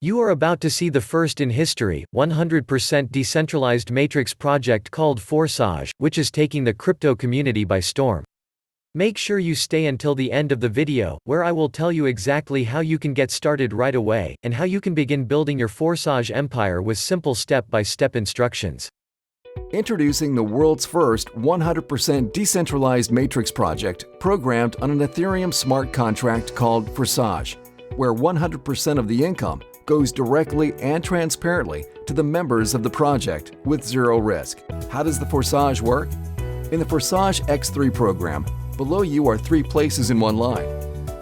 You are about to see the first in history, 100% decentralized matrix project called Forsage, which is taking the crypto community by storm. Make sure you stay until the end of the video, where I will tell you exactly how you can get started right away, and how you can begin building your Forsage empire with simple step-by-step instructions. Introducing the world's first 100% decentralized matrix project programmed on an Ethereum smart contract called Forsage, where 100% of the income goes directly and transparently to the members of the project with zero risk. How does the Forsage work? In the Forsage X3 program, below you are 3 places in one line.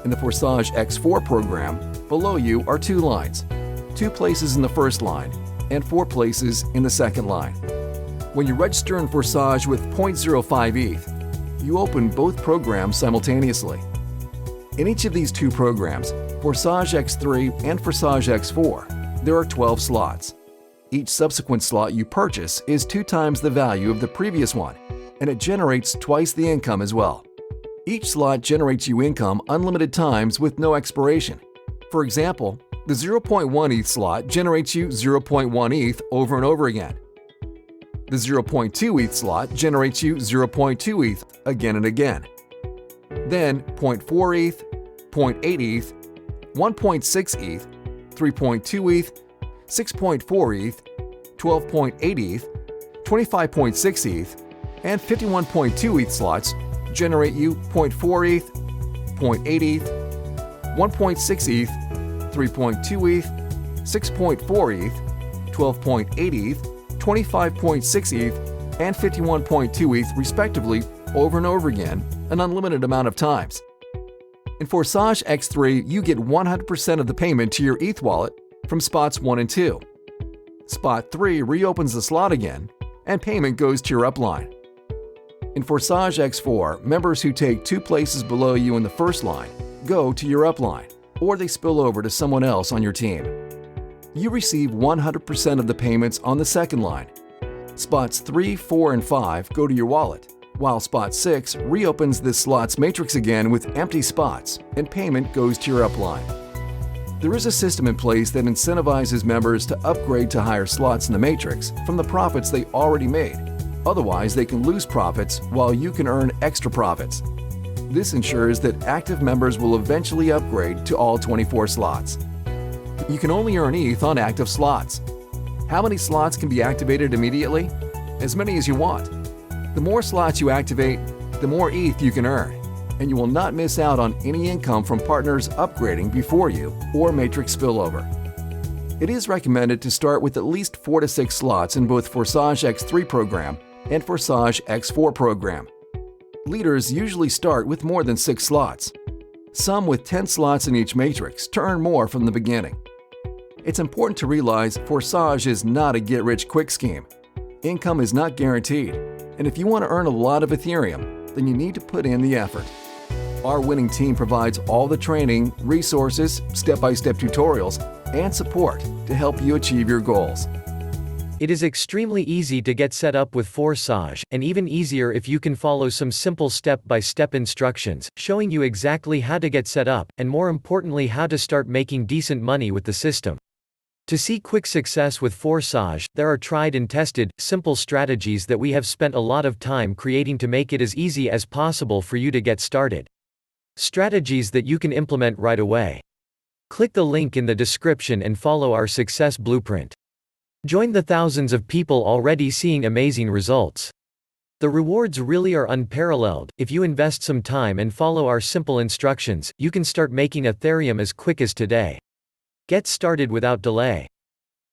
In the Forsage X4 program, below you are 2 lines, 2 places in the first line, and 4 places in the second line. When you register in Forsage with 0.05 ETH, you open both programs simultaneously. In each of these 2 programs, Forsage X3 and Forsage X4, there are 12 slots. Each subsequent slot you purchase is 2 times the value of the previous one, and it generates twice the income as well. Each slot generates you income unlimited times with no expiration. For example, the 0.1 ETH slot generates you 0.1 ETH over and over again. The 0.2 ETH slot generates you 0.2 ETH again and again. Then 0.4 ETH, 0.8 ETH, 1.6 ETH, 3.2 ETH, 6.4 ETH, 12.8 ETH, 25.6 ETH, and 51.2 ETH slots generate you 0.4 ETH, 0.8 ETH, 1.6 ETH, 3.2 ETH, 6.4 ETH, 12.8 ETH, 25.6 ETH, and 51.2 ETH respectively over and over again an unlimited amount of times. In Forsage X3, you get 100% of the payment to your ETH wallet from spots 1 and 2. Spot 3 reopens the slot again, and payment goes to your upline. In Forsage X4, members who take 2 places below you in the first line go to your upline, or they spill over to someone else on your team. You receive 100% of the payments on the second line. Spots 3, 4, and 5 go to your wallet, while spot 6 reopens this slot's matrix again with empty spots, and payment goes to your upline. There is a system in place that incentivizes members to upgrade to higher slots in the matrix from the profits they already made. Otherwise, they can lose profits while you can earn extra profits. This ensures that active members will eventually upgrade to all 24 slots. You can only earn ETH on active slots. How many slots can be activated immediately? As many as you want. The more slots you activate, the more ETH you can earn, and you will not miss out on any income from partners upgrading before you or matrix spillover. It is recommended to start with at least 4 to 6 slots in both Forsage X3 program and Forsage X4 program. Leaders usually start with more than 6 slots, some with 10 slots in each matrix to earn more from the beginning. It's important to realize Forsage is not a get-rich-quick scheme. Income is not guaranteed, and if you want to earn a lot of Ethereum, then you need to put in the effort. Our winning team provides all the training, resources, step-by-step tutorials, and support to help you achieve your goals. It is extremely easy to get set up with Forsage, and even easier if you can follow some simple step-by-step instructions, showing you exactly how to get set up, and more importantly how to start making decent money with the system. To see quick success with Forsage, there are tried and tested, simple strategies that we have spent a lot of time creating to make it as easy as possible for you to get started. Strategies that you can implement right away. Click the link in the description and follow our success blueprint. Join the thousands of people already seeing amazing results. The rewards really are unparalleled. If you invest some time and follow our simple instructions, you can start making Ethereum as quick as today. Get started without delay.